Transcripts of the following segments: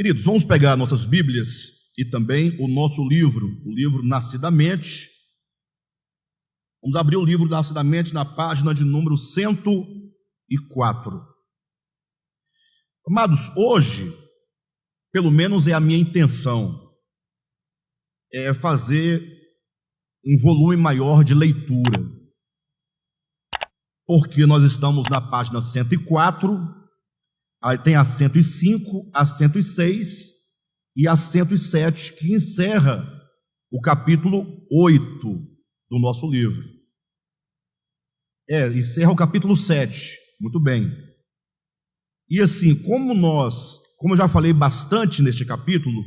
Queridos, vamos pegar nossas Bíblias e também o nosso livro, o livro Nascidamente. Vamos abrir o livro Nascidamente na página de número 104. Amados, hoje, pelo menos é a minha intenção, é fazer um volume maior de leitura, porque nós estamos na página 104, aí tem a 105, a 106 e a 107, que encerra o capítulo 8 do nosso livro. Encerra o capítulo 7, muito bem. E assim, como eu já falei bastante neste capítulo,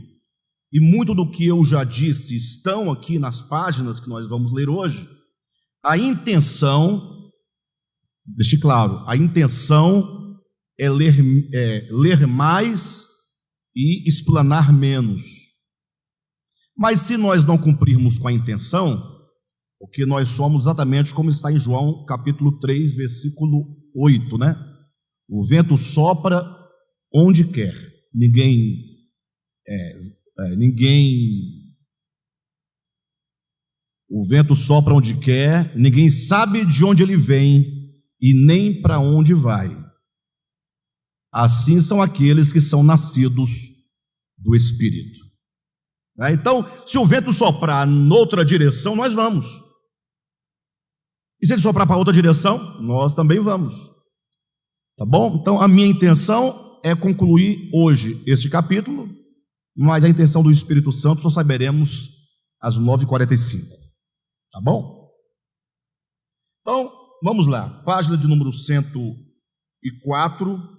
e muito do que eu já disse estão aqui nas páginas que nós vamos ler hoje, a intenção, deixe claro, a intenção é ler mais e explanar menos. Mas se nós não cumprirmos com a intenção, porque nós somos exatamente como está em João capítulo 3, versículo 8, né? O vento sopra onde quer, o vento sopra onde quer, ninguém sabe de onde ele vem e nem para onde vai. Assim são aqueles que são nascidos do Espírito. Então, se o vento soprar noutra direção, nós vamos. E se ele soprar para outra direção, nós também vamos. Tá bom? Então, a minha intenção é concluir hoje este capítulo, mas a intenção do Espírito Santo só saberemos às 9h45. Tá bom? Então, vamos lá. Página de número 104.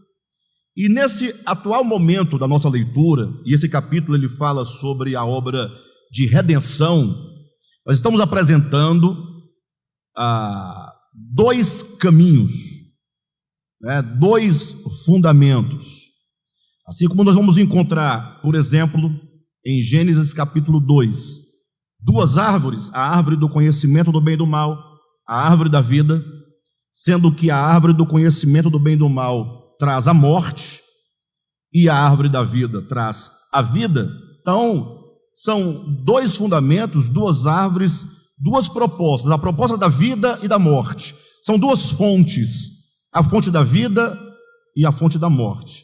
E nesse atual momento da nossa leitura, e esse capítulo ele fala sobre a obra de redenção, nós estamos apresentando dois caminhos, dois fundamentos. Assim como nós vamos encontrar, por exemplo, em Gênesis capítulo 2, duas árvores, a árvore do conhecimento do bem e do mal, a árvore da vida, sendo que a árvore do conhecimento do bem e do mal traz a morte e a árvore da vida traz a vida. Então, são dois fundamentos, duas árvores, duas propostas, a proposta da vida e da morte. São duas fontes, a fonte da vida e a fonte da morte.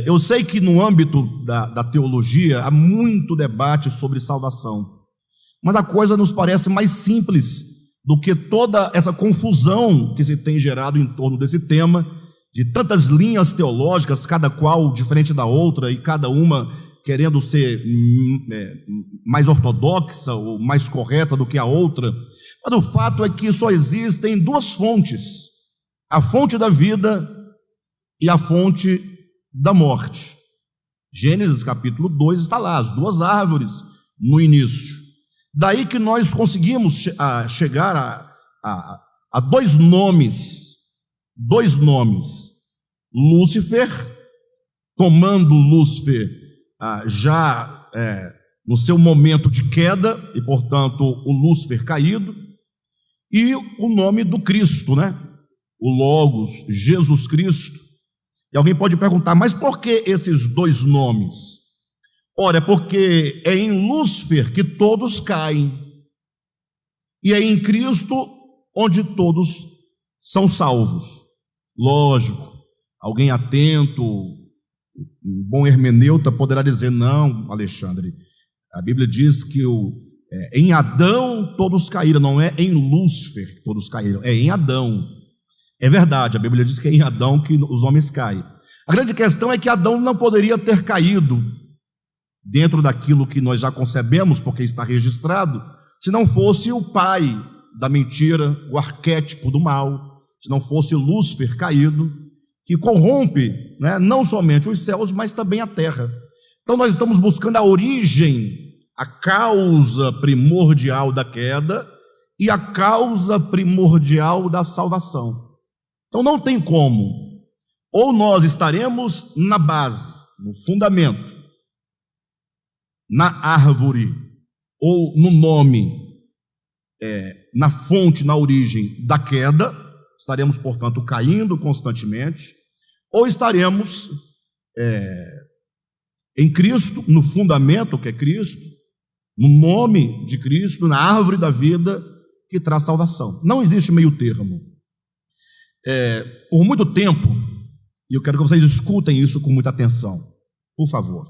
Eu sei que no âmbito da teologia há muito debate sobre salvação, mas a coisa nos parece mais simples do que toda essa confusão que se tem gerado em torno desse tema, de tantas linhas teológicas, cada qual diferente da outra e cada uma querendo ser mais ortodoxa ou mais correta do que a outra. Mas o fato é que só existem duas fontes, a fonte da vida e a fonte da morte. Gênesis capítulo 2 está lá, as duas árvores no início. Daí que nós conseguimos chegar a dois nomes, Lúcifer, tomando Lúcifer já no seu momento de queda, e portanto o Lúcifer caído, e o nome do Cristo, né? O Logos, Jesus Cristo. E alguém pode perguntar, mas por que esses dois nomes? Ora, é porque é em Lúcifer que todos caem, e é em Cristo onde todos são salvos. Lógico, alguém atento, um bom hermeneuta poderá dizer, não, Alexandre, a Bíblia diz que em Adão todos caíram, não é em Lúcifer que todos caíram, é em Adão. É verdade, a Bíblia diz que é em Adão que os homens caem. A grande questão é que Adão não poderia ter caído dentro daquilo que nós já concebemos, porque está registrado, se não fosse o pai da mentira, o arquétipo do mal, se não fosse Lúcifer caído, que corrompe, não somente os céus, mas também a terra. Então nós estamos buscando a origem, a causa primordial da queda e a causa primordial da salvação. Então não tem como, ou nós estaremos na base, no fundamento, na árvore, ou no nome, na fonte, na origem da queda, estaremos, portanto, caindo constantemente, ou estaremos em Cristo, no fundamento que é Cristo, no nome de Cristo, na árvore da vida que traz salvação. Não existe meio termo. Por muito tempo, e eu quero que vocês escutem isso com muita atenção, por favor.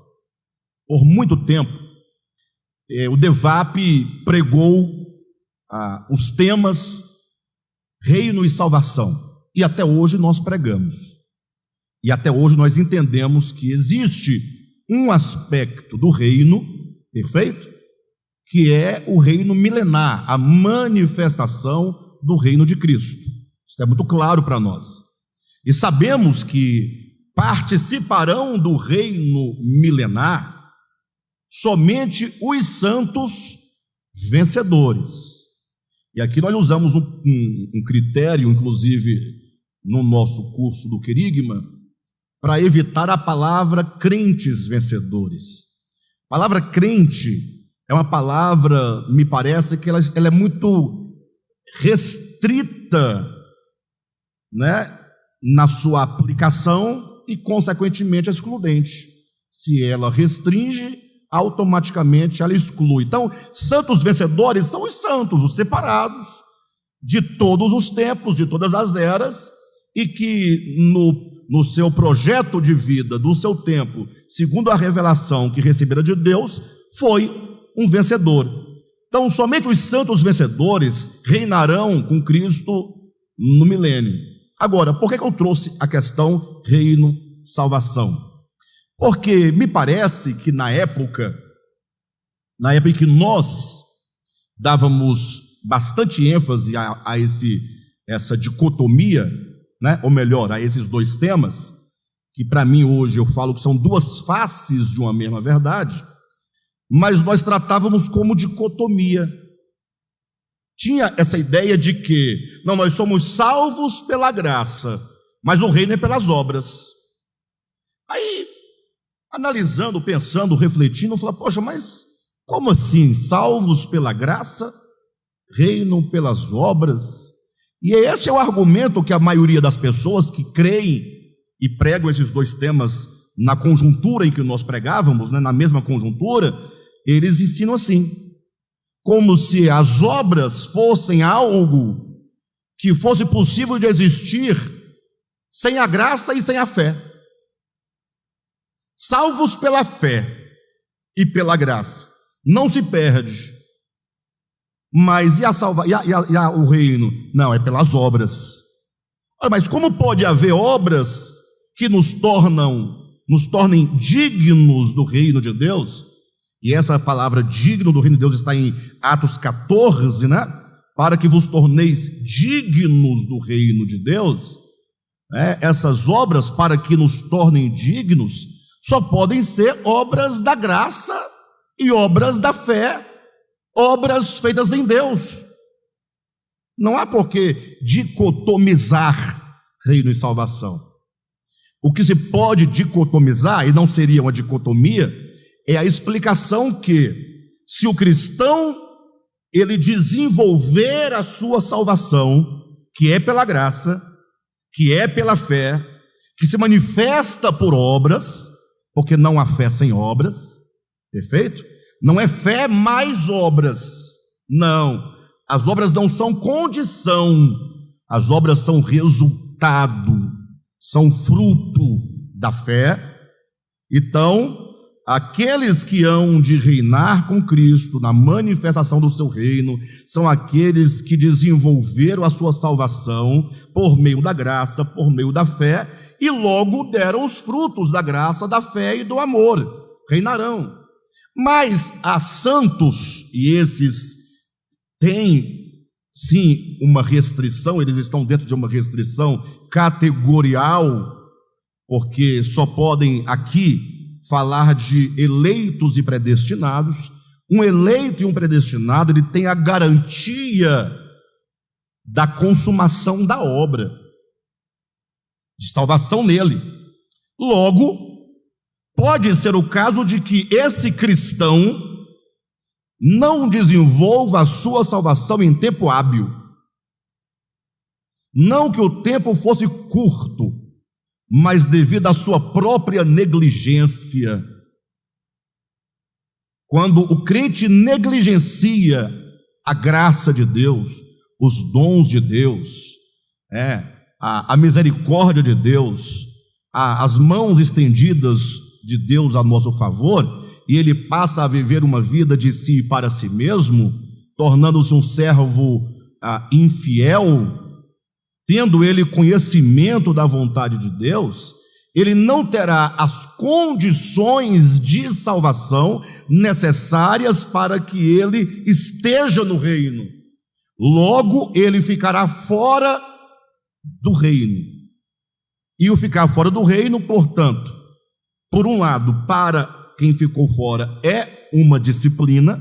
Por muito tempo, o DEVAP pregou os temas reino e salvação, e até hoje nós pregamos, e até hoje nós entendemos que existe um aspecto do reino, perfeito? Que é o reino milenar, a manifestação do reino de Cristo. Isso é muito claro para nós. E sabemos que participarão do reino milenar somente os santos vencedores. E aqui nós usamos um critério, inclusive no nosso curso do Querigma, para evitar a palavra crentes vencedores. A palavra crente é uma palavra, me parece que ela é muito restrita, né, na sua aplicação e, consequentemente, excludente. Se ela restringe, automaticamente ela exclui. Então, santos vencedores são os santos, os separados de todos os tempos, de todas as eras, e que no seu projeto de vida, do seu tempo, segundo a revelação que recebera de Deus, foi um vencedor. Então, somente os santos vencedores reinarão com Cristo no milênio. Agora, por que eu trouxe a questão reino-salvação? Porque me parece que na época em que nós dávamos bastante ênfase a essa dicotomia, né? Ou melhor, a esses dois temas, que para mim hoje eu falo que são duas faces de uma mesma verdade, mas nós tratávamos como dicotomia. Tinha essa ideia de que, não, nós somos salvos pela graça, mas o reino é pelas obras. Aí, analisando, pensando, refletindo, eu falei, poxa, mas como assim? Salvos pela graça, reino pelas obras? E esse é o argumento que a maioria das pessoas que creem e pregam esses dois temas na conjuntura em que nós pregávamos, né, na mesma conjuntura, eles ensinam assim, como se as obras fossem algo que fosse possível de existir sem a graça e sem a fé. Salvos pela fé e pela graça, não se perde. Mas o reino? Não, é pelas obras. Mas como pode haver obras que nos tornem dignos do reino de Deus? E essa palavra digno do reino de Deus está em Atos 14, né? Para que vos torneis dignos do reino de Deus. Essas obras, para que nos tornem dignos, só podem ser obras da graça e obras da fé, obras feitas em Deus. Não há por que dicotomizar reino e salvação. O que se pode dicotomizar, e não seria uma dicotomia, é a explicação que, se o cristão ele desenvolver a sua salvação, que é pela graça, que é pela fé, que se manifesta por obras, porque não há fé sem obras, perfeito? Não é fé mais obras, não. As obras não são condição, as obras são resultado, são fruto da fé. Então, aqueles que hão de reinar com Cristo na manifestação do seu reino são aqueles que desenvolveram a sua salvação por meio da graça, por meio da fé, e logo deram os frutos da graça, da fé e do amor, reinarão. Mas há santos, e esses têm sim uma restrição, eles estão dentro de uma restrição categorial, porque só podem aqui falar de eleitos e predestinados. Um eleito e um predestinado, ele tem a garantia da consumação da obra, de salvação nele. Logo, pode ser o caso de que esse cristão não desenvolva a sua salvação em tempo hábil. Não que o tempo fosse curto, mas devido à sua própria negligência, Quando o crente negligencia a graça de Deus, os dons de Deus, a misericórdia de Deus, as mãos estendidas de Deus a nosso favor, e ele passa a viver uma vida de si para si mesmo, tornando-se um servo infiel, tendo ele conhecimento da vontade de Deus, ele não terá as condições de salvação necessárias para que ele esteja no reino. Logo, ele ficará fora do reino. E o ficar fora do reino, portanto, por um lado, para quem ficou fora é uma disciplina,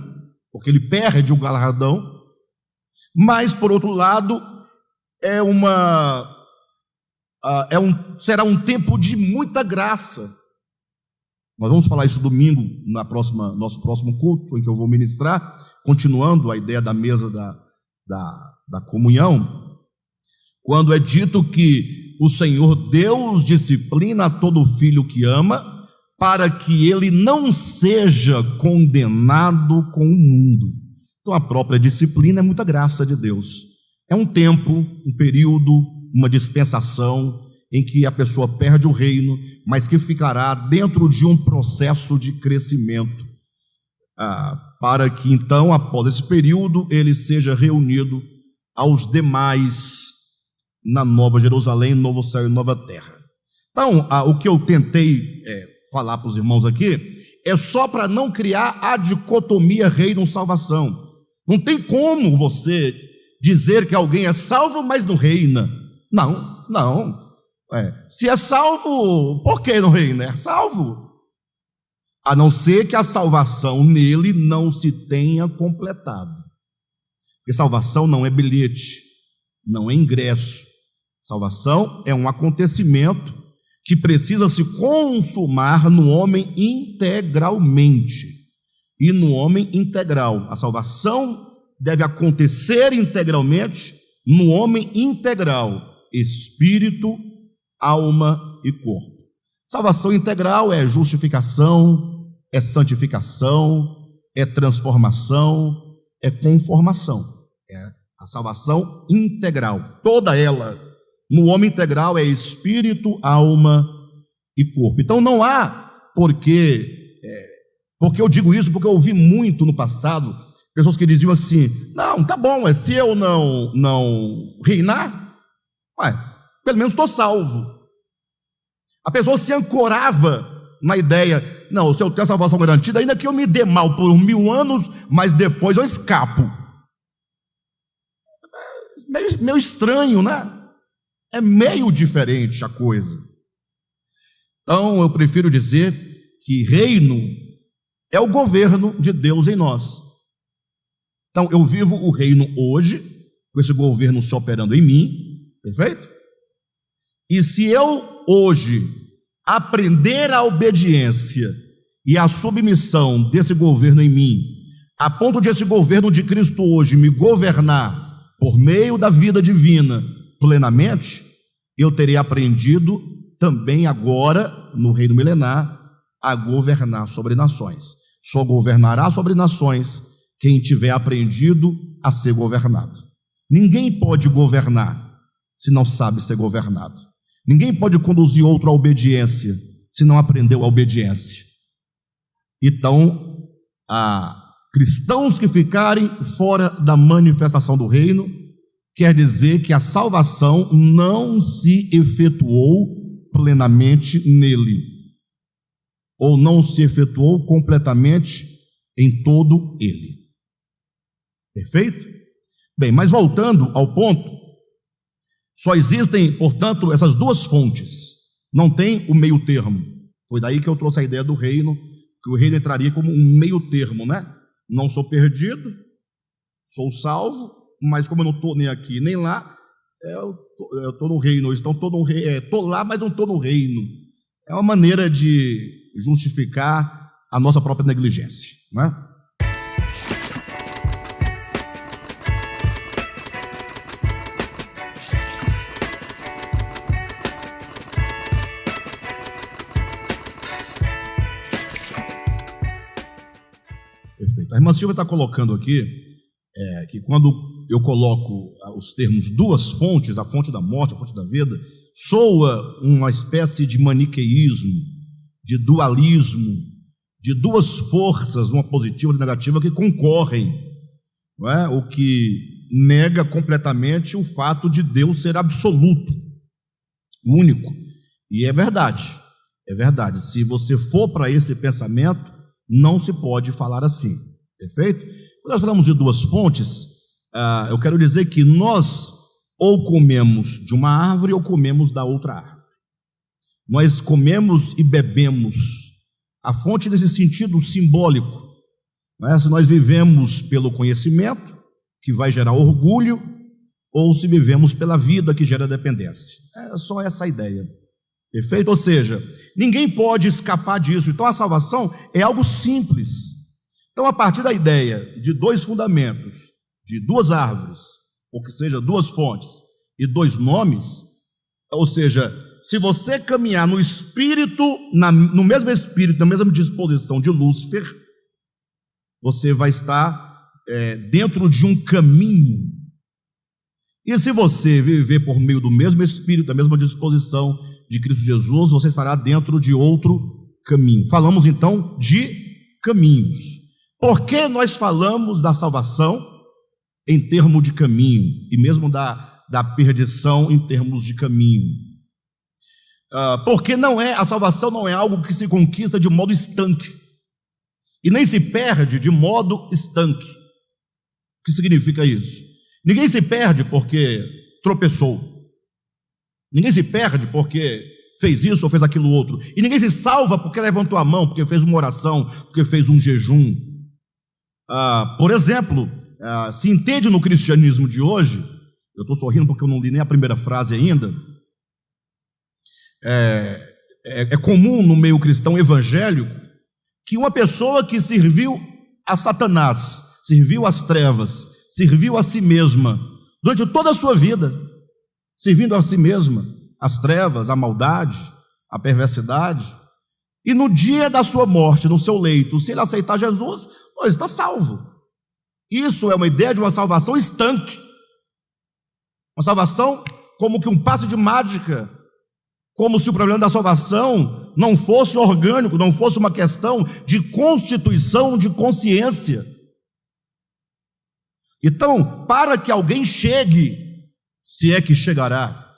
porque ele perde o galardão, mas, por outro lado, será um tempo de muita graça. Nós vamos falar isso domingo, nosso próximo culto, em que eu vou ministrar, continuando a ideia da mesa da comunhão, quando é dito que o Senhor Deus disciplina a todo filho que ama, para que ele não seja condenado com o mundo. Então a própria disciplina é muita graça de Deus. É um tempo, um período, uma dispensação em que a pessoa perde o reino, mas que ficará dentro de um processo de crescimento, para que então, após esse período, ele seja reunido aos demais na Nova Jerusalém, novo céu e nova terra. Então, o que eu tentei falar para os irmãos aqui é só para não criar a dicotomia reino-salvação. Não tem como você dizer que alguém é salvo, mas não reina. Não. Se é salvo, por que não reina? É salvo. A não ser que a salvação nele não se tenha completado. Porque salvação não é bilhete, não é ingresso. Salvação é um acontecimento que precisa se consumar no homem integralmente. E no homem integral, a salvação deve acontecer integralmente no homem integral, espírito, alma e corpo. Salvação integral é justificação, é santificação, é transformação, é conformação. É a salvação integral, toda ela. No homem integral é espírito, alma e corpo. Então não há porque eu digo isso, porque eu ouvi muito no passado pessoas que diziam assim: não, tá bom, se eu não reinar, pelo menos estou salvo. A pessoa se ancorava na ideia: não, se eu tenho a salvação garantida, ainda que eu me dê mal por 1000 anos, mas depois eu escapo. Meio estranho, né? É meio diferente a coisa. Então eu prefiro dizer que reino é o governo de Deus em nós. Então eu vivo o reino hoje, com esse governo se operando em mim, perfeito? E se eu hoje aprender a obediência e a submissão desse governo em mim, a ponto de esse governo de Cristo hoje me governar por meio da vida divina plenamente, eu terei aprendido também agora, no reino milenar, a governar sobre nações. Só governará sobre nações quem tiver aprendido a ser governado. Ninguém pode governar se não sabe ser governado. Ninguém pode conduzir outro à obediência se não aprendeu a obediência. Então, cristãos que ficarem fora da manifestação do reino, quer dizer que a salvação não se efetuou plenamente nele, ou não se efetuou completamente em todo ele. Perfeito? Bem, mas voltando ao ponto, só existem, portanto, essas duas fontes, não tem o meio termo. Foi daí que eu trouxe a ideia do reino, que o reino entraria como um meio termo, né? Não sou perdido, sou salvo, mas como eu não estou nem aqui nem lá, eu estou no reino, então estou lá, mas não estou no reino. É uma maneira de justificar a nossa própria negligência, né? A irmã Silvia está colocando aqui que quando eu coloco os termos duas fontes, a fonte da morte, a fonte da vida, soa uma espécie de maniqueísmo, de dualismo, de duas forças, uma positiva e negativa, que concorrem, não é? O que nega completamente o fato de Deus ser absoluto, único. E é verdade. Se você for para esse pensamento, não se pode falar assim, perfeito? Quando nós falamos de duas fontes, eu quero dizer que nós ou comemos de uma árvore ou comemos da outra árvore. Nós comemos e bebemos. A fonte nesse sentido simbólico, não é? Se nós vivemos pelo conhecimento, que vai gerar orgulho, ou se vivemos pela vida, que gera dependência. É só essa a ideia. Perfeito? Ou seja, ninguém pode escapar disso. Então a salvação é algo simples. Então, a partir da ideia de dois fundamentos, de duas árvores, ou que seja, duas fontes e dois nomes, ou seja, se você caminhar no espírito, no mesmo espírito, na mesma disposição de Lúcifer, você vai estar dentro de um caminho. E se você viver por meio do mesmo espírito, da mesma disposição de Cristo Jesus, você estará dentro de outro caminho. Falamos então de caminhos. Por que nós falamos da salvação em termos de caminho, e mesmo da perdição em termos de caminho? Porque a salvação não é algo que se conquista de modo estanque, e nem se perde de modo estanque. O que significa isso? Ninguém se perde porque tropeçou. Ninguém se perde porque fez isso ou fez aquilo outro. E ninguém se salva porque levantou a mão, porque fez uma oração, porque fez um jejum. Por exemplo, se entende no cristianismo de hoje, eu estou sorrindo porque eu não li nem a primeira frase ainda, é comum no meio cristão evangélico que uma pessoa que serviu a Satanás, serviu às trevas, serviu a si mesma, durante toda a sua vida, servindo a si mesma, as trevas, a maldade, a perversidade, e no dia da sua morte, no seu leito, se ele aceitar Jesus, ele está salvo. Isso é uma ideia de uma salvação estanque, uma salvação como que um passe de mágica, como se o problema da salvação não fosse orgânico, não fosse uma questão de constituição de consciência. Então, para que alguém chegue, se é que chegará,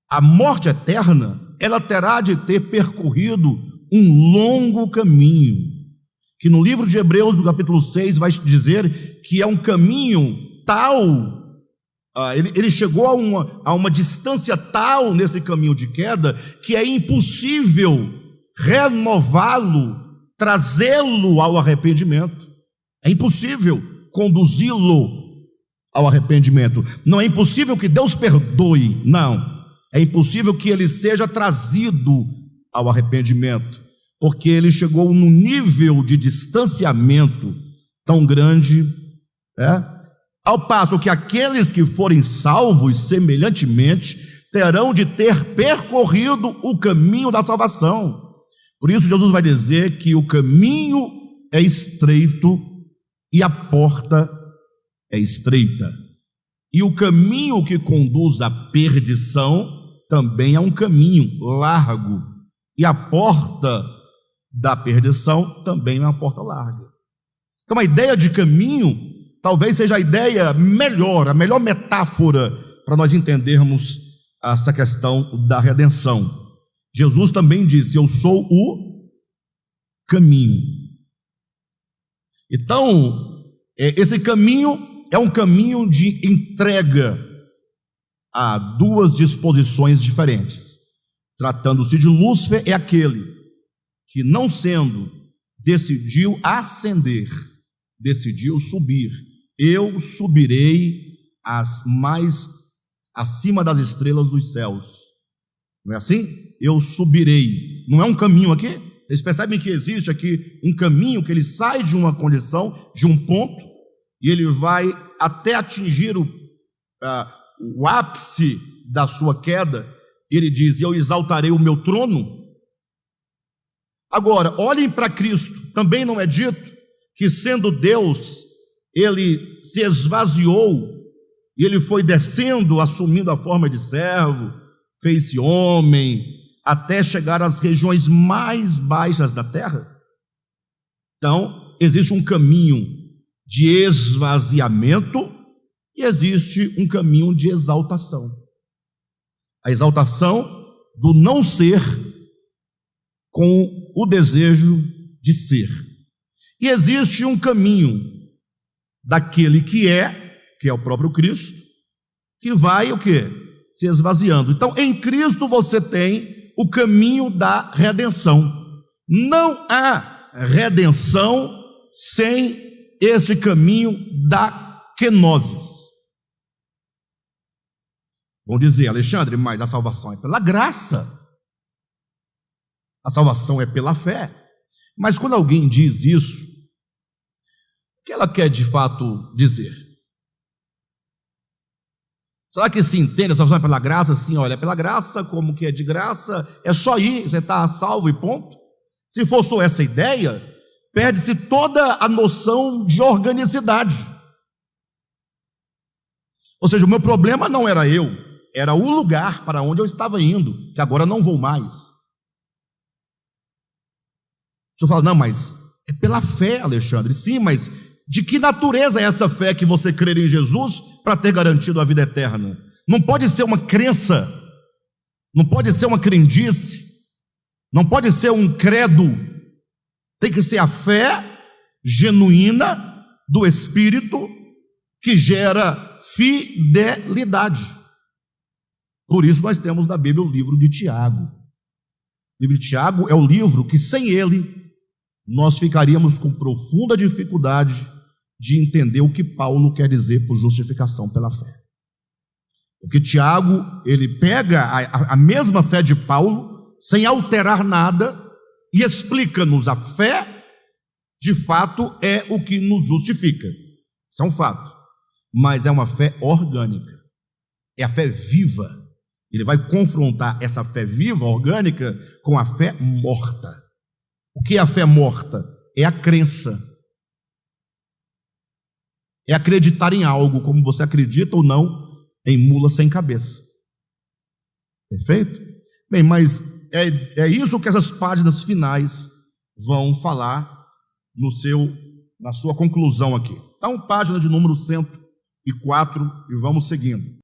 a morte eterna, ela terá de ter percorrido um longo caminho, que no livro de Hebreus, no capítulo 6, vai dizer que é um caminho tal, ele chegou a uma distância tal nesse caminho de queda, que é impossível renová-lo, trazê-lo ao arrependimento. É impossível conduzi-lo ao arrependimento. Não é impossível que Deus perdoe, não. É impossível que ele seja trazido ao arrependimento, porque ele chegou num nível de distanciamento tão grande, ao passo que aqueles que forem salvos, semelhantemente, terão de ter percorrido o caminho da salvação. Por isso Jesus vai dizer que o caminho é estreito e a porta é estreita. E o caminho que conduz à perdição também é um caminho largo. E a porta da perdição também é uma porta larga. Então a ideia de caminho talvez seja a ideia melhor, a melhor metáfora para nós entendermos essa questão da redenção. Jesus também disse: eu sou o caminho. Então, esse caminho é um caminho de entrega a duas disposições diferentes. Tratando-se de Lúcifer, é aquele que, não sendo, decidiu ascender, decidiu subir. Eu subirei mais acima das estrelas dos céus. Não é assim? Eu subirei. Não é um caminho aqui? Vocês percebem que existe aqui um caminho, que ele sai de uma condição, de um ponto, e ele vai até atingir o ápice da sua queda. Ele diz: eu exaltarei o meu trono. Agora, olhem para Cristo. Também não é dito que sendo Deus, ele se esvaziou e ele foi descendo, assumindo a forma de servo, fez-se homem, até chegar às regiões mais baixas da terra? Então, existe um caminho de esvaziamento e existe um caminho de exaltação. A exaltação do não ser com o desejo de ser. E existe um caminho daquele que é o próprio Cristo, que vai o quê? Se esvaziando. Então, em Cristo você tem o caminho da redenção. Não há redenção sem esse caminho da kenosis. Vão dizer, Alexandre, mas a salvação é pela graça. A salvação é pela fé. Mas quando alguém diz isso, o que ela quer de fato dizer? Será que se entende a salvação é pela graça? Sim, olha, é pela graça, como que é de graça, é só ir, você está salvo e ponto. Se for só essa ideia, perde-se toda a noção de organicidade. Ou seja, o meu problema não era eu, era o lugar para onde eu estava indo, que agora não vou mais. O senhor fala, não, mas é pela fé, Alexandre. Sim, mas de que natureza é essa fé que você crer em Jesus para ter garantido a vida eterna? Não pode ser uma crença, não pode ser uma crendice, não pode ser um credo. Tem que ser a fé genuína do Espírito que gera fidelidade. Por isso nós temos na Bíblia o livro de Tiago. O livro de Tiago é o livro que sem ele nós ficaríamos com profunda dificuldade de entender o que Paulo quer dizer por justificação pela fé. Porque Tiago, ele pega a mesma fé de Paulo, sem alterar nada, e explica-nos a fé, de fato, é o que nos justifica. Isso é um fato. Mas é uma fé orgânica. É a fé viva. Ele vai confrontar essa fé viva, orgânica, com a fé morta. O que é a fé morta? É a crença. É acreditar em algo, como você acredita ou não, em mula sem cabeça. Perfeito? Bem, mas é isso que essas páginas finais vão falar na sua conclusão aqui. Então, página de número 104, e vamos seguindo.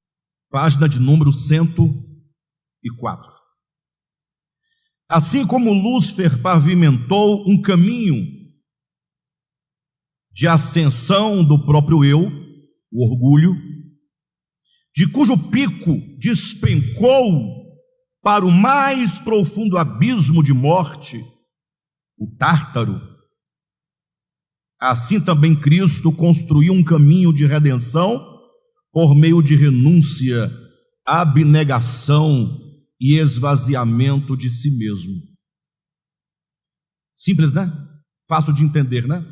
Página de número 104. Assim como Lúcifer pavimentou um caminho de ascensão do próprio eu, o orgulho, de cujo pico despencou para o mais profundo abismo de morte, o Tártaro, assim também Cristo construiu um caminho de redenção por meio de renúncia, abnegação e esvaziamento de si mesmo. Simples, né? Fácil de entender, né?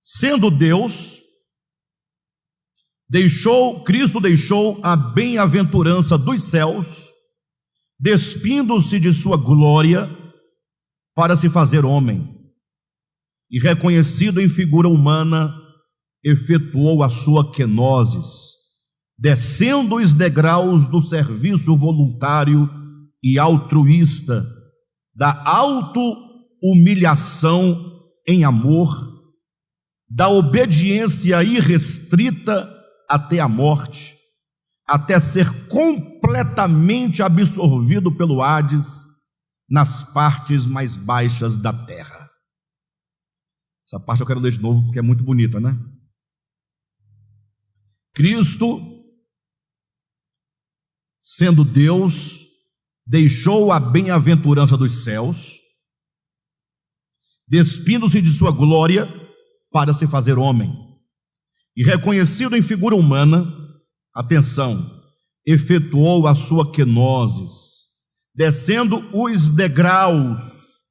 Sendo Deus, Cristo deixou a bem-aventurança dos céus, despindo-se de sua glória para se fazer homem, e reconhecido em figura humana, efetuou a sua kenosis, descendo os degraus do serviço voluntário e altruísta, da auto-humilhação em amor, da obediência irrestrita até a morte, até ser completamente absorvido pelo Hades nas partes mais baixas da terra. Essa parte eu quero ler de novo porque é muito bonita, né? Cristo, sendo Deus, deixou a bem-aventurança dos céus, despindo-se de sua glória para se fazer homem, e reconhecido em figura humana, atenção, efetuou a sua kenosis, descendo os degraus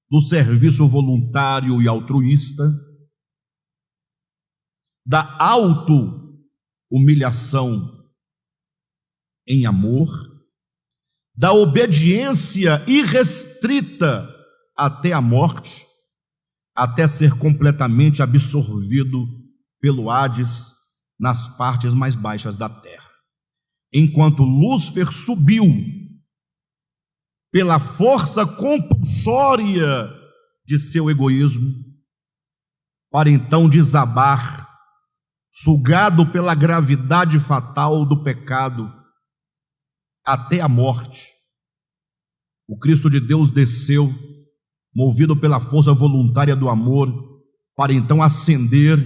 do serviço voluntário e altruísta, da auto-humilhação em amor, da obediência irrestrita até a morte, até ser completamente absorvido pelo Hades nas partes mais baixas da terra. Enquanto Lúcifer subiu pela força compulsória de seu egoísmo, para então desabar, sugado pela gravidade fatal do pecado até a morte. O Cristo de Deus desceu, movido pela força voluntária do amor, para então ascender,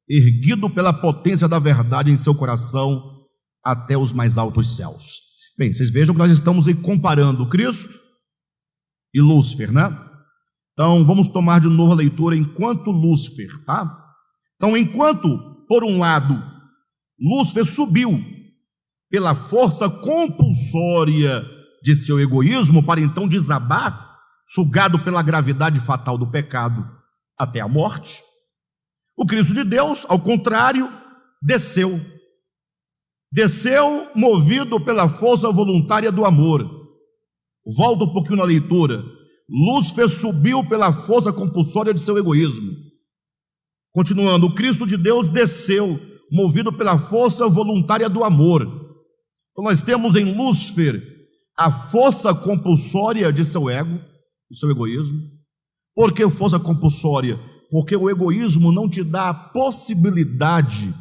erguido pela potência da verdade em seu coração, até os mais altos céus. Bem, vocês vejam que nós estamos aí comparando Cristo e Lúcifer, né? Então, vamos tomar de novo a leitura enquanto Lúcifer, tá? Então, enquanto, por um lado, Lúcifer subiu pela força compulsória de seu egoísmo, para então desabar, sugado pela gravidade fatal do pecado até a morte, o Cristo de Deus, ao contrário, desceu movido pela força voluntária do amor. Volta um pouquinho na leitura. Lúcifer subiu pela força compulsória de seu egoísmo. Continuando, o Cristo de Deus desceu, movido pela força voluntária do amor. Então nós temos em Lúcifer a força compulsória de seu ego, do seu egoísmo. Por que força compulsória? Porque o egoísmo não te dá a possibilidade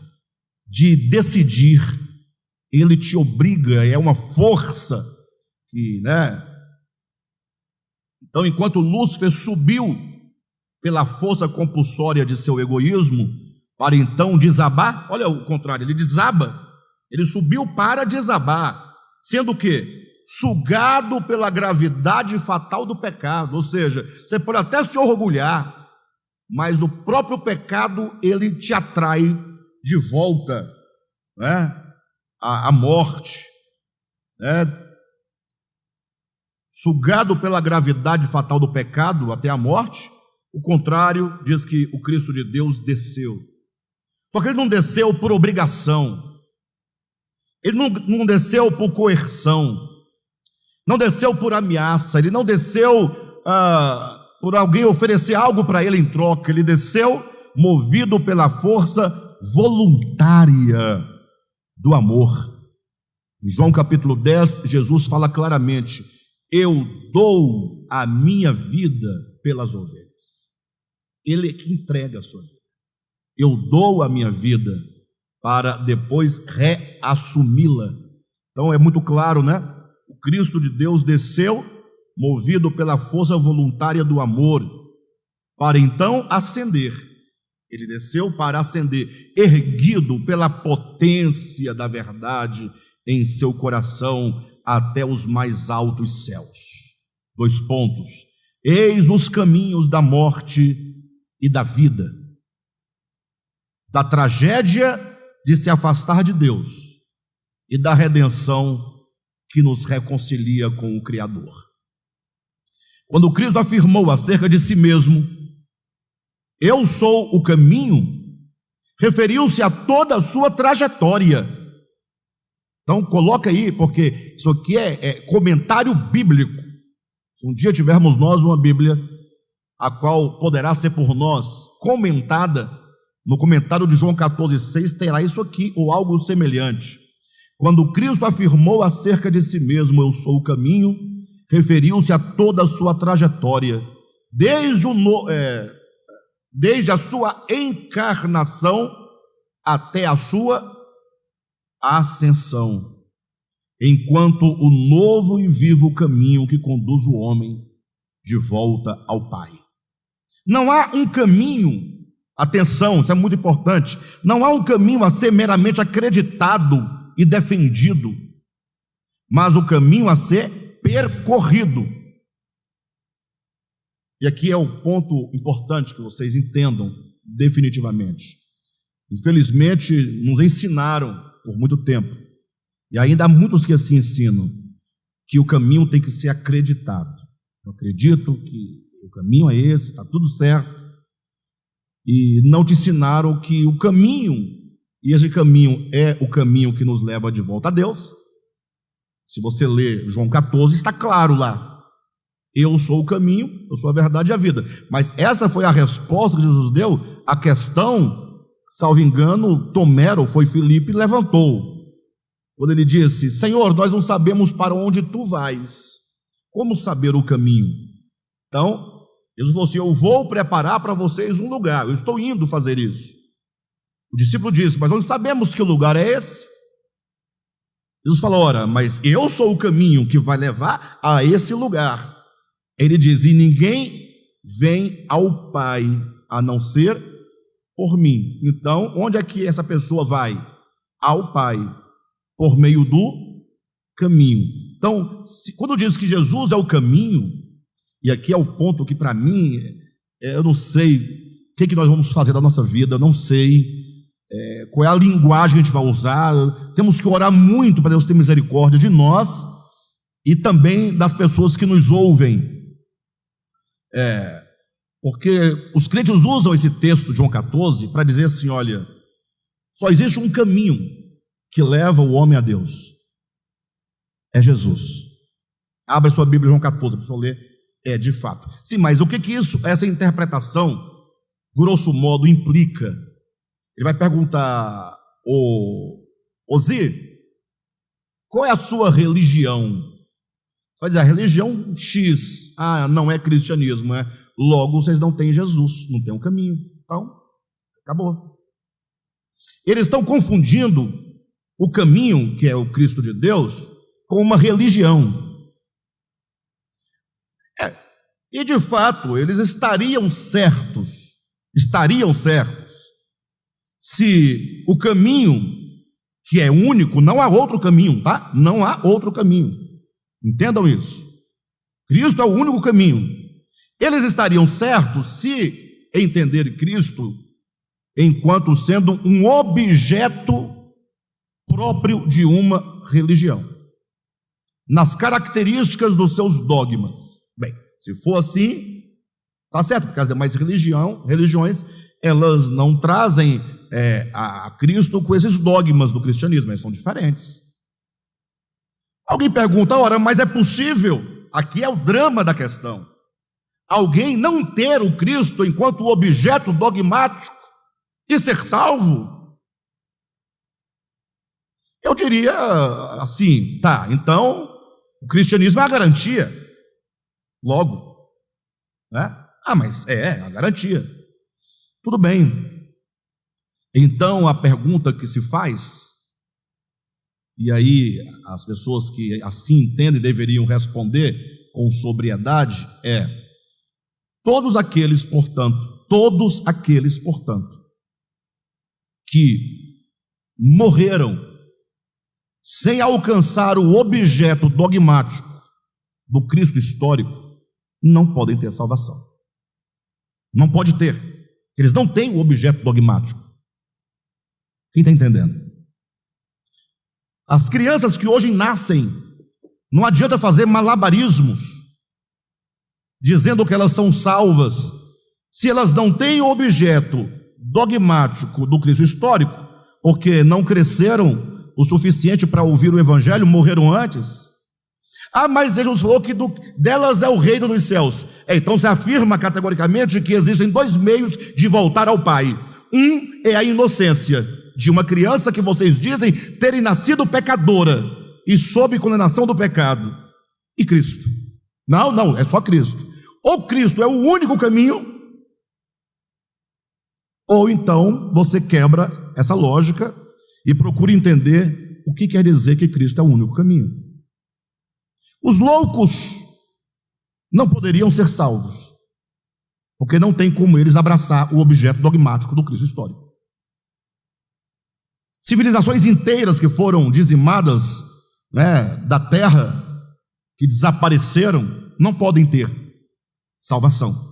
de decidir. Ele te obriga, é uma força que, né? Então, enquanto Lúcifer subiu pela força compulsória de seu egoísmo, para então desabar, olha o contrário, ele desaba, ele subiu para desabar, sendo o quê? Sugado pela gravidade fatal do pecado. Ou seja, você pode até se orgulhar, mas o próprio pecado, ele te atrai de volta, né? A morte, né? Sugado pela gravidade fatal do pecado até a morte. O contrário, diz que o Cristo de Deus desceu. Só que ele não desceu por obrigação, ele não desceu por coerção, não desceu por ameaça, ele não desceu por alguém oferecer algo para ele em troca. Ele desceu movido pela força voluntária do amor. Em João capítulo 10, Jesus fala claramente: eu dou a minha vida pelas ovelhas. Ele é que entrega a sua vida. Eu dou a minha vida para depois reassumi-la. Então é muito claro, né? O Cristo de Deus desceu, movido pela força voluntária do amor, para então ascender. Ele desceu para ascender, erguido pela potência da verdade em seu coração até os mais altos céus. 2 pontos. Eis os caminhos da morte e da vida, da tragédia de se afastar de Deus e da redenção que nos reconcilia com o Criador. Quando Cristo afirmou acerca de si mesmo: eu sou o caminho, referiu-se a toda a sua trajetória. Então coloca aí, porque isso aqui é comentário bíblico. Se um dia tivermos nós uma Bíblia, a qual poderá ser por nós comentada, no comentário de João 14,6 terá isso aqui, ou algo semelhante. Quando Cristo afirmou acerca de si mesmo: eu sou o caminho, referiu-se a toda a sua trajetória, desde a sua encarnação até a sua ascensão, enquanto o novo e vivo caminho que conduz o homem de volta ao Pai. Não há um caminho, atenção, isso é muito importante, não há um caminho a ser meramente acreditado e defendido, mas o caminho a ser percorrido. E aqui é o ponto importante que vocês entendam definitivamente. Infelizmente, nos ensinaram por muito tempo, e ainda há muitos que assim ensinam, que o caminho tem que ser acreditado. Eu acredito que o caminho é esse, está tudo certo, e não te ensinaram que o caminho, e esse caminho é o caminho que nos leva de volta a Deus. Se você ler João 14, está claro lá. Eu sou o caminho, eu sou a verdade e a vida. Mas essa foi a resposta que Jesus deu à questão, salvo engano, Tomero, foi Filipe, levantou. Quando ele disse: Senhor, nós não sabemos para onde tu vais, como saber o caminho? Então, Jesus falou assim: eu vou preparar para vocês um lugar, eu estou indo fazer isso. O discípulo disse: mas nós não sabemos que lugar é esse. Jesus falou: ora, mas eu sou o caminho que vai levar a esse lugar. Ele diz: e ninguém vem ao Pai a não ser por mim. Então, onde é que essa pessoa vai? Ao Pai, por meio do caminho. Então, quando diz que Jesus é o caminho, e aqui é o ponto que para mim, eu não sei o que nós vamos fazer da nossa vida, eu não sei qual é a linguagem que a gente vai usar. Temos que orar muito para Deus ter misericórdia de nós e também das pessoas que nos ouvem. Porque os crentes usam esse texto de João 14 para dizer assim: olha, só existe um caminho que leva o homem a Deus, é Jesus. Abra sua Bíblia, João 14, para a pessoa ler. De fato. Sim, mas o que essa interpretação, grosso modo, implica? Ele vai perguntar: Zi, qual é a sua religião? Vai dizer: a religião X. Não é cristianismo, logo vocês não têm Jesus, não têm um caminho. Então, acabou. Eles estão confundindo o caminho, que é o Cristo de Deus, com uma religião. E de fato, eles estariam certos, se o caminho, que é único, não há outro caminho, tá? Não há outro caminho. Entendam isso. Cristo é o único caminho. Eles estariam certos se entenderem Cristo enquanto sendo um objeto próprio de uma religião, nas características dos seus dogmas. Bem, se for assim, está certo, porque as demais religiões, elas não trazem a Cristo com esses dogmas do cristianismo, eles são diferentes. Alguém pergunta: ora, mas é possível, aqui é o drama da questão, alguém não ter o Cristo enquanto objeto dogmático e ser salvo? Eu diria assim: tá, então o cristianismo é a garantia. Logo, né? Mas é a garantia. Tudo bem. Então a pergunta que se faz, e aí as pessoas que assim entendem deveriam responder com sobriedade, todos aqueles, portanto, que morreram sem alcançar o objeto dogmático do Cristo histórico, não podem ter salvação. Não pode ter. Eles não têm o objeto dogmático. Quem está entendendo? As crianças que hoje nascem, não adianta fazer malabarismos dizendo que elas são salvas, se elas não têm o objeto dogmático do Cristo histórico, porque não cresceram o suficiente para ouvir o Evangelho, morreram antes. Mas Jesus falou que delas é o reino dos céus. Então se afirma categoricamente que existem dois meios de voltar ao Pai. Um é a inocência de uma criança que vocês dizem terem nascido pecadora e sob condenação do pecado. E Cristo. Não, é só Cristo. Ou Cristo é o único caminho, ou então você quebra essa lógica e procura entender o que quer dizer que Cristo é o único caminho. Os loucos não poderiam ser salvos, porque não tem como eles abraçar o objeto dogmático do Cristo histórico. Civilizações inteiras que foram dizimadas, da terra, que desapareceram, não podem ter salvação.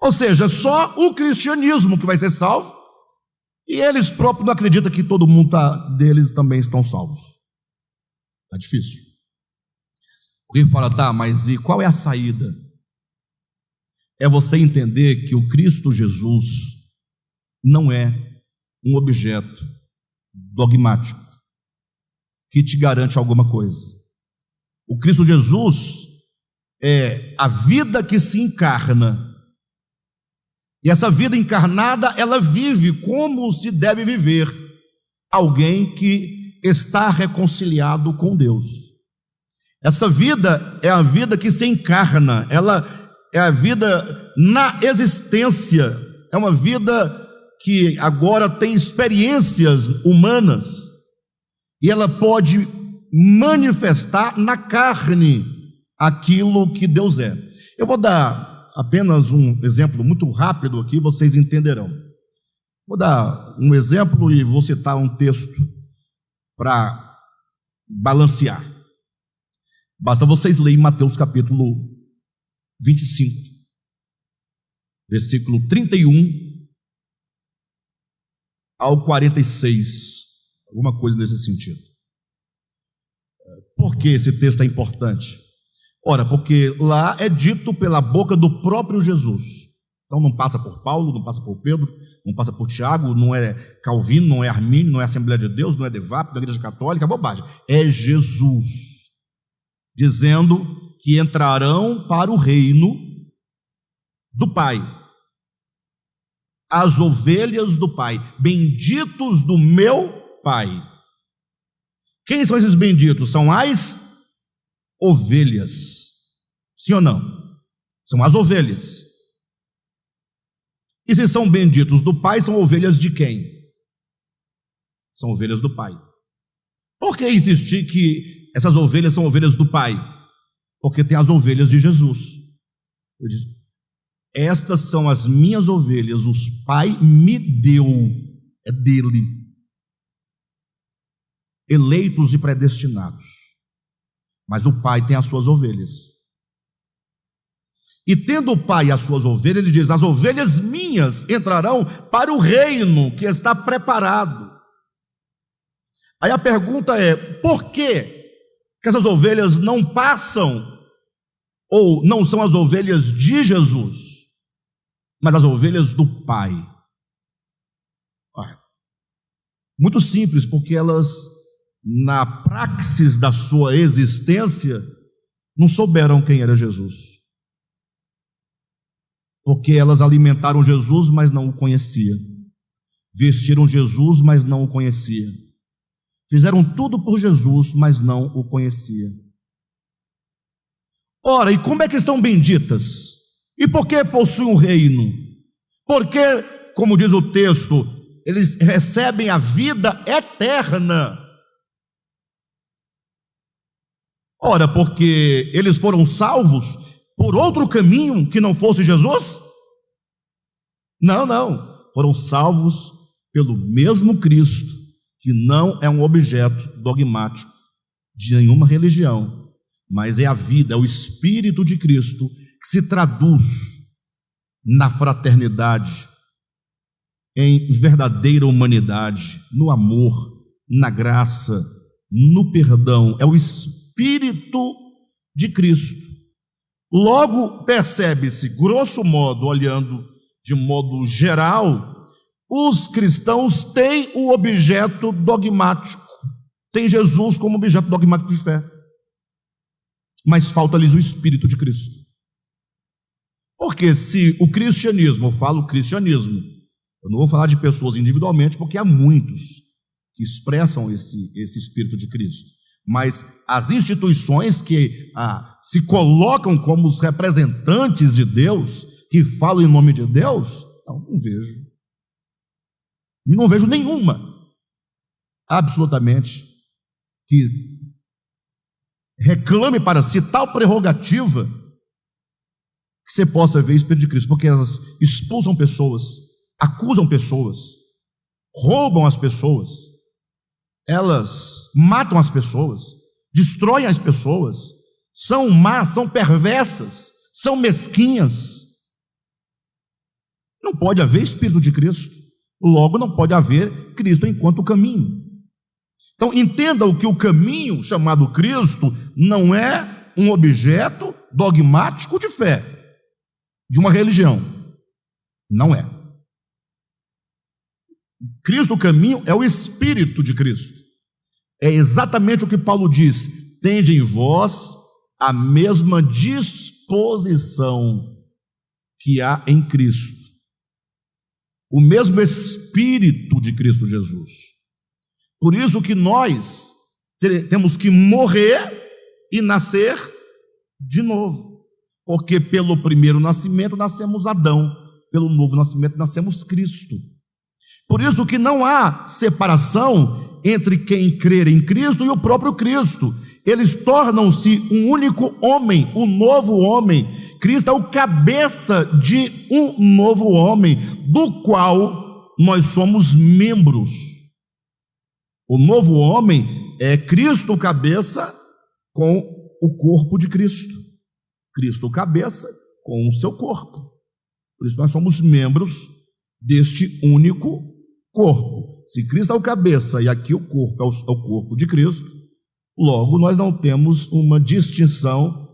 Ou seja, só o cristianismo que vai ser salvo, e eles próprios não acreditam que todo mundo deles também estão salvos. Está difícil. Alguém fala: tá, mas e qual é a saída? É você entender que o Cristo Jesus não é um objeto dogmático que te garante alguma coisa. O Cristo Jesus é a vida que se encarna. E essa vida encarnada, ela vive como se deve viver alguém que está reconciliado com Deus. Essa vida é a vida que se encarna, ela é a vida na existência, é uma vida que agora tem experiências humanas, e ela pode manifestar na carne aquilo que Deus é. Eu vou dar apenas um exemplo muito rápido aqui, vocês entenderão. Vou dar um exemplo e vou citar um texto para balancear. Basta vocês lerem Mateus capítulo 25, versículo 31 ao 46, alguma coisa nesse sentido. Por que esse texto é importante? Ora, porque lá é dito pela boca do próprio Jesus. Então não passa por Paulo, não passa por Pedro, não passa por Tiago, não é Calvino, não é Armínio, não é Assembleia de Deus, não é Devap, não é Igreja Católica, é bobagem. É Jesus dizendo que entrarão para o reino do Pai. As ovelhas do Pai, benditos do meu Pai. Quem são esses benditos? São as ovelhas. Sim ou não? São as ovelhas. E se são benditos do Pai, são ovelhas de quem? São ovelhas do Pai. Por que insistir que essas ovelhas são ovelhas do Pai? Porque tem as ovelhas de Jesus. Eu disse, estas são as minhas ovelhas, os Pai me deu, é dele. Eleitos e predestinados. Mas o Pai tem as suas ovelhas. E tendo o Pai as suas ovelhas, ele diz, as ovelhas minhas entrarão para o reino que está preparado. Aí a pergunta é, por que essas ovelhas não passam, ou não são as ovelhas de Jesus, mas as ovelhas do Pai? Muito simples, porque elas, na praxis da sua existência, não souberam quem era Jesus. Porque elas alimentaram Jesus, mas não o conheciam. Vestiram Jesus, mas não o conheciam. Fizeram tudo por Jesus, mas não o conheciam. Ora, e como é que são benditas? E por que possuem o reino? Porque, como diz o texto, eles recebem a vida eterna. Ora, porque eles foram salvos por outro caminho que não fosse Jesus? Não. Foram salvos pelo mesmo Cristo, que não é um objeto dogmático de nenhuma religião, mas é a vida, é o Espírito de Cristo que se traduz na fraternidade, em verdadeira humanidade, no amor, na graça, no perdão. É o Espírito de Cristo. Logo, percebe-se, grosso modo, olhando de modo geral, os cristãos têm o objeto dogmático, tem Jesus como objeto dogmático de fé, mas falta-lhes o Espírito de Cristo. Porque se o cristianismo, eu falo cristianismo, eu não vou falar de pessoas individualmente, porque há muitos que expressam esse Espírito de Cristo, mas as instituições que se colocam como os representantes de Deus, que falam em nome de Deus, não vejo. Não vejo nenhuma, absolutamente, que reclame para si tal prerrogativa que você possa ver o Espírito de Cristo, porque elas expulsam pessoas, acusam pessoas, roubam as pessoas, elas matam as pessoas, destroem as pessoas, são más, são perversas, são mesquinhas. Não pode haver Espírito de Cristo, logo não pode haver Cristo enquanto caminho. Então entendam que o caminho chamado Cristo não é um objeto dogmático de fé, de uma religião, não é. Cristo, o caminho, é o Espírito de Cristo. É exatamente o que Paulo diz: tende em vós a mesma disposição disposição que há em Cristo, o mesmo Espírito de Cristo Jesus. Por isso que nós temos que morrer e nascer de novo, porque pelo primeiro nascimento nascemos Adão, pelo novo nascimento nascemos Cristo. Por isso que não há separação entre quem crer em Cristo e o próprio Cristo. Eles tornam-se um único homem, um novo homem. Cristo é o cabeça de um novo homem, do qual nós somos membros. O novo homem é Cristo o cabeça com o corpo de Cristo. Cristo o cabeça com o seu corpo. Por isso nós somos membros deste único corpo. Se Cristo é o cabeça e aqui o corpo é o corpo de Cristo, logo nós não temos uma distinção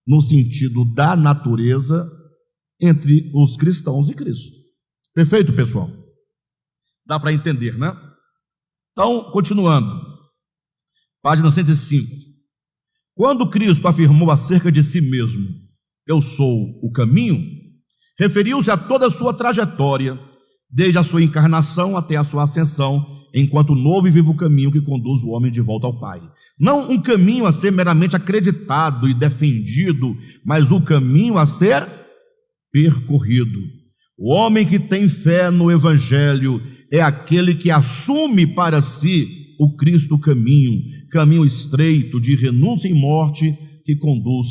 no sentido da natureza entre os cristãos e Cristo. Perfeito, pessoal? Dá para entender, né? Então, continuando, página 105. Quando Cristo afirmou acerca de si mesmo, eu sou o caminho, referiu-se a toda a sua trajetória, desde a sua encarnação até a sua ascensão, enquanto novo e vivo caminho que conduz o homem de volta ao Pai. Não um caminho a ser meramente acreditado e defendido, mas o caminho a ser percorrido. O homem que tem fé no Evangelho é aquele que assume para si o Cristo caminho, caminho estreito de renúncia e morte que conduz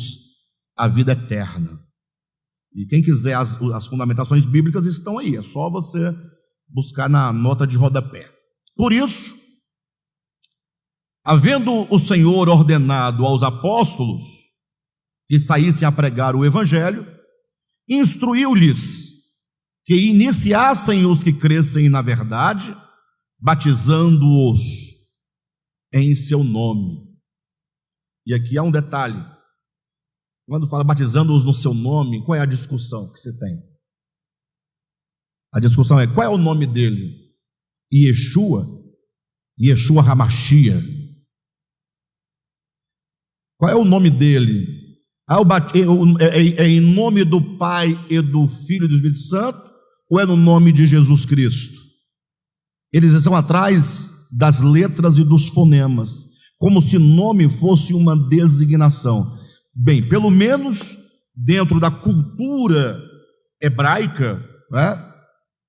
à vida eterna. E quem quiser as fundamentações bíblicas estão aí, é só você buscar na nota de rodapé. Por isso, havendo o Senhor ordenado aos apóstolos que saíssem a pregar o Evangelho, instruiu-lhes que iniciassem os que crescem na verdade, batizando-os em seu nome. E aqui há um detalhe. Quando fala batizando-os no seu nome, qual é a discussão que você tem? A discussão é, qual é o nome dele? Yeshua? Yeshua Hamashia. Qual é o nome dele? É em nome do Pai e do Filho e do Espírito Santo? Ou é no nome de Jesus Cristo? Eles estão atrás das letras e dos fonemas, como se nome fosse uma designação. Bem, pelo menos dentro da cultura hebraica, né,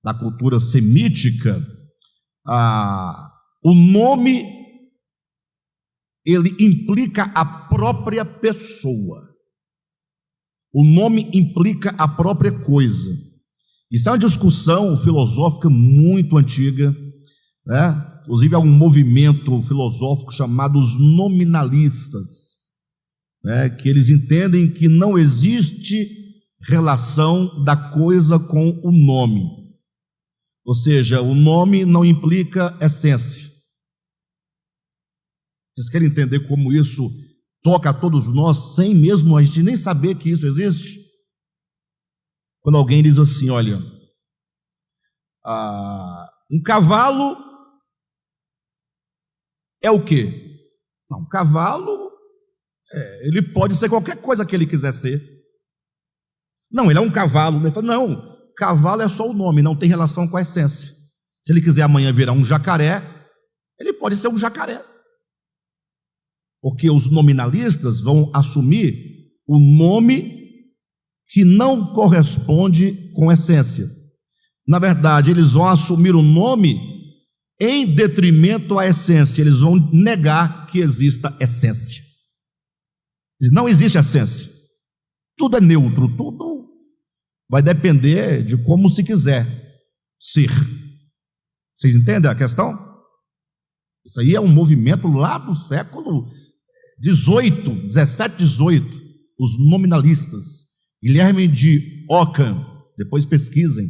da cultura semítica, o nome, ele implica a própria pessoa. O nome implica a própria coisa. Isso é uma discussão filosófica muito antiga, né? Inclusive há um movimento filosófico chamado os nominalistas, né? Que eles entendem que não existe relação da coisa com o nome. Ou seja, o nome não implica essência. Vocês querem entender como isso toca a todos nós, sem mesmo a gente nem saber que isso existe? Quando alguém diz assim, olha, um cavalo é o quê? Não, um cavalo, ele pode ser qualquer coisa que ele quiser ser. Não, ele é um cavalo. Não, cavalo é só o nome, não tem relação com a essência. Se ele quiser amanhã virar um jacaré, ele pode ser um jacaré. Porque os nominalistas vão assumir o nome que não corresponde com a essência. Na verdade, eles vão assumir o nome em detrimento à essência. Eles vão negar que exista essência. Não existe essência. Tudo é neutro, tudo vai depender de como se quiser ser. Vocês entendem a questão? Isso aí é um movimento lá do século 17, 18, os nominalistas. Guilherme de Ockham, depois pesquisem,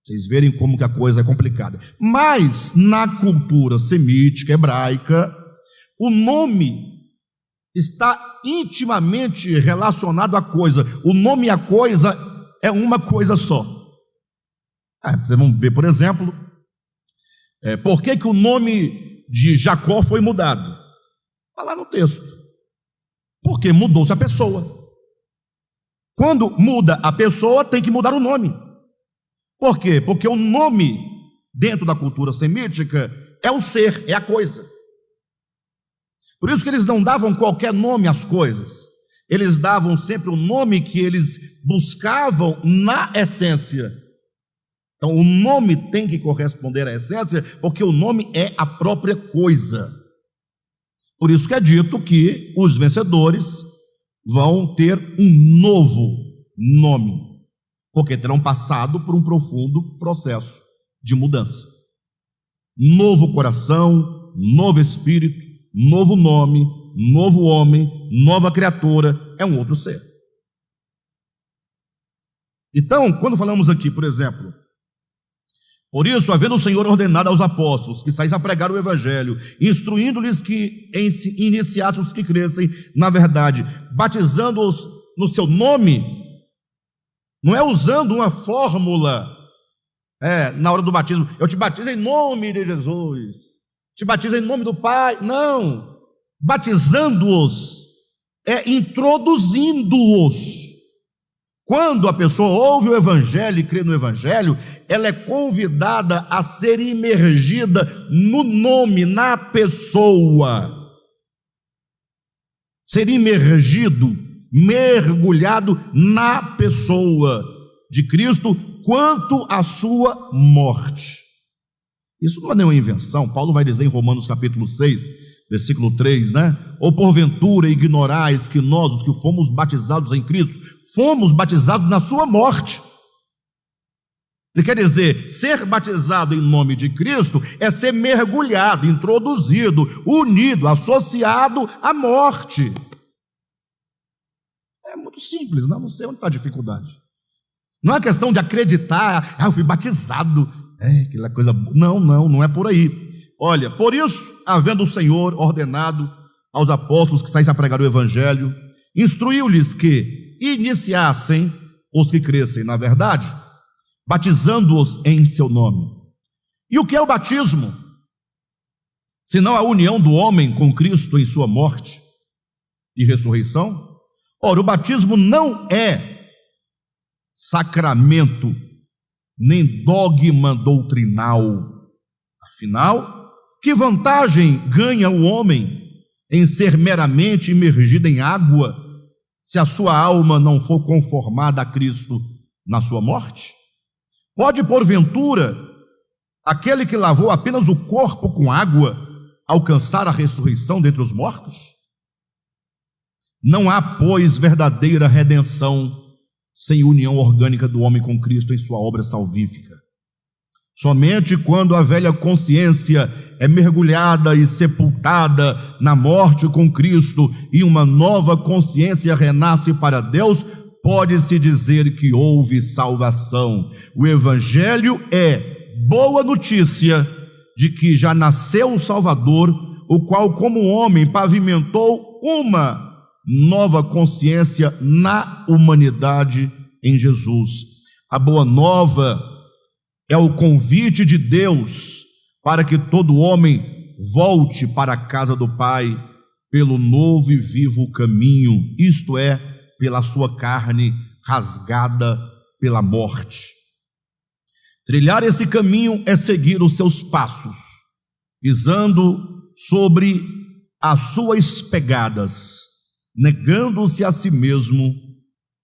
vocês verem como que a coisa é complicada. Mas na cultura semítica, hebraica, o nome está intimamente relacionado à coisa. O nome e a coisa é uma coisa só. Vocês vão ver, por exemplo, por que o nome de Jacó foi mudado? Está lá no texto. Porque mudou-se a pessoa. Quando muda a pessoa, tem que mudar o nome. Por quê? Porque o nome, dentro da cultura semítica, é o ser, é a coisa. Por isso que eles não davam qualquer nome às coisas. Eles davam sempre o nome que eles buscavam na essência. Então, o nome tem que corresponder à essência, porque o nome é a própria coisa. Por isso que é dito que os vencedores vão ter um novo nome, porque terão passado por um profundo processo de mudança. Novo coração, novo espírito, novo nome, novo homem, nova criatura, é um outro ser. Então, quando falamos aqui, por exemplo, por isso, havendo o Senhor ordenado aos apóstolos que saíssem a pregar o evangelho, instruindo-lhes que iniciassem os que crescem na verdade, batizando-os no seu nome, não é usando uma fórmula, na hora do batismo, eu te batizo em nome de Jesus, te batizo em nome do Pai, não, batizando-os, introduzindo-os. Quando a pessoa ouve o evangelho e crê no evangelho, ela é convidada a ser imergida no nome, na pessoa. Ser imergido, mergulhado na pessoa de Cristo quanto à sua morte. Isso não é nenhuma invenção. Paulo vai dizer em Romanos capítulo 6, versículo 3, ou porventura ignorais que nós, os que fomos batizados em Cristo, fomos batizados na sua morte. Ele quer dizer, ser batizado em nome de Cristo é ser mergulhado, introduzido, unido, associado à morte. É muito simples, não sei onde está a dificuldade. Não é questão de acreditar, eu fui batizado, aquela coisa. Não é por aí. Olha, por isso, havendo o Senhor ordenado aos apóstolos que saíssem a pregar o evangelho, instruiu-lhes que iniciassem os que crescem na verdade, batizando-os em seu nome. E o que é o batismo? Senão a união do homem com Cristo em sua morte e ressurreição? Ora, o batismo não é sacramento, nem dogma doutrinal. Afinal, que vantagem ganha o homem em ser meramente imergido em água, se a sua alma não for conformada a Cristo na sua morte? Pode, porventura, aquele que lavou apenas o corpo com água alcançar a ressurreição dentre os mortos? Não há, pois, verdadeira redenção sem união orgânica do homem com Cristo em sua obra salvífica. Somente quando a velha consciência é mergulhada e sepultada na morte com Cristo e uma nova consciência renasce para Deus, pode-se dizer que houve salvação. O Evangelho é boa notícia de que já nasceu o Salvador, o qual, como homem, pavimentou uma nova consciência na humanidade em Jesus. A boa nova é o convite de Deus para que todo homem volte para a casa do Pai pelo novo e vivo caminho, isto é, pela sua carne rasgada pela morte. Trilhar esse caminho é seguir os seus passos, pisando sobre as suas pegadas, negando-se a si mesmo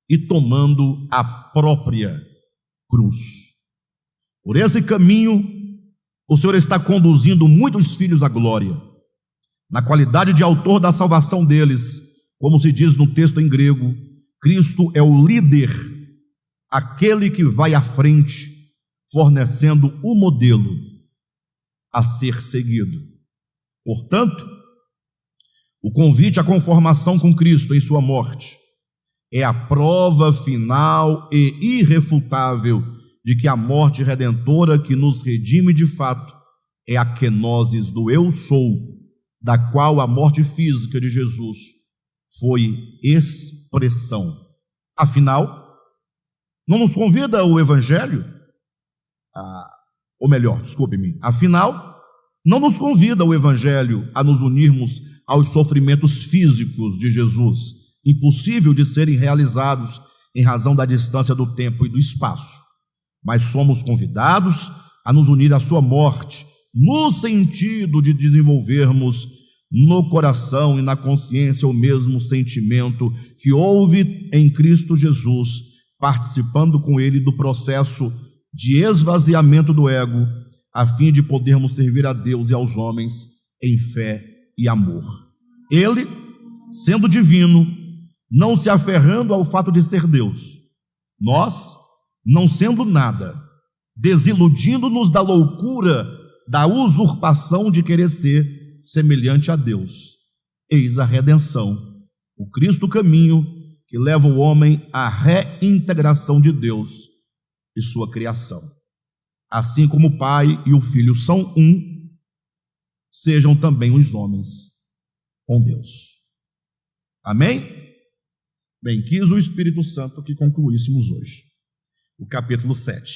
e tomando a própria cruz. Por esse caminho, o Senhor está conduzindo muitos filhos à glória, na qualidade de autor da salvação deles, como se diz no texto em grego. Cristo é o líder, aquele que vai à frente, fornecendo o modelo a ser seguido. Portanto, o convite à conformação com Cristo em sua morte é a prova final e irrefutável de que a morte redentora que nos redime de fato é a kenosis do eu sou, da qual a morte física de Jesus foi expressão. Afinal, não nos convida o Evangelho, afinal, não nos convida o Evangelho a nos unirmos aos sofrimentos físicos de Jesus, impossível de serem realizados em razão da distância do tempo e do espaço, mas somos convidados a nos unir à sua morte, no sentido de desenvolvermos no coração e na consciência o mesmo sentimento que houve em Cristo Jesus, participando com ele do processo de esvaziamento do ego, a fim de podermos servir a Deus e aos homens em fé e amor. Ele, sendo divino, não se aferrando ao fato de ser Deus, nós, não sendo nada, desiludindo-nos da loucura da usurpação de querer ser semelhante a Deus. Eis a redenção, o Cristo caminho que leva o homem à reintegração de Deus e sua criação. Assim como o Pai e o Filho são um, sejam também os homens com Deus. Amém? Bem, quis o Espírito Santo que concluíssemos hoje o capítulo 7.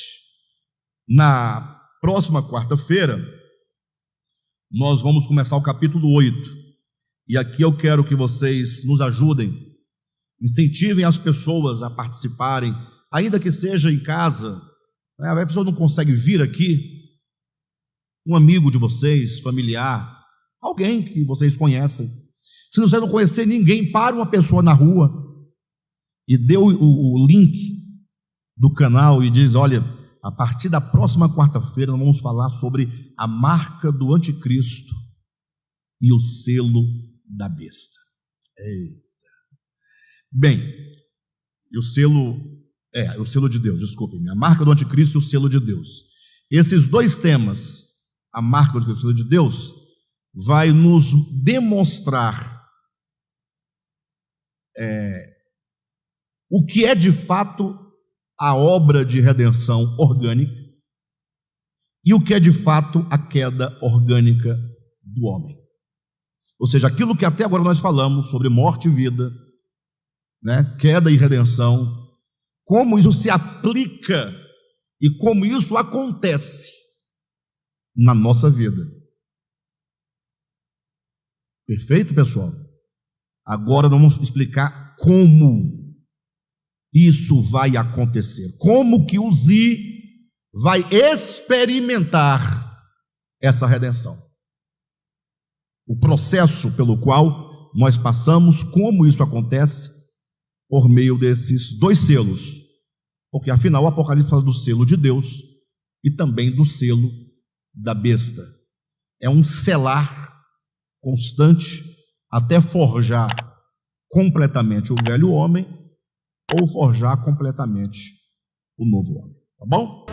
Na próxima quarta-feira, nós vamos começar o capítulo 8. E aqui eu quero que vocês nos ajudem, incentivem as pessoas a participarem, ainda que seja em casa. A pessoa não consegue vir aqui, um amigo de vocês, familiar, alguém que vocês conhecem. Se você não conhecer ninguém, para uma pessoa na rua e dê o link do canal e diz: olha, a partir da próxima quarta-feira nós vamos falar sobre a marca do anticristo e o selo da besta. Eita. Bem, e o selo de Deus, desculpem, a marca do anticristo e o selo de Deus. Esses dois temas, a marca do anticristo e o selo de Deus, vai nos demonstrar o que é de fato a obra de redenção orgânica e o que é de fato a queda orgânica do homem. Ou seja, aquilo que até agora nós falamos sobre morte e vida, né, queda e redenção, como isso se aplica e como isso acontece na nossa vida. Perfeito, pessoal? Agora nós vamos explicar como isso vai acontecer, como que o Zi vai experimentar essa redenção, o processo pelo qual nós passamos, como isso acontece por meio desses dois selos, porque afinal o Apocalipse fala do selo de Deus e também do selo da besta. É um selar constante até forjar completamente o velho homem ou forjar completamente o novo homem. Tá bom?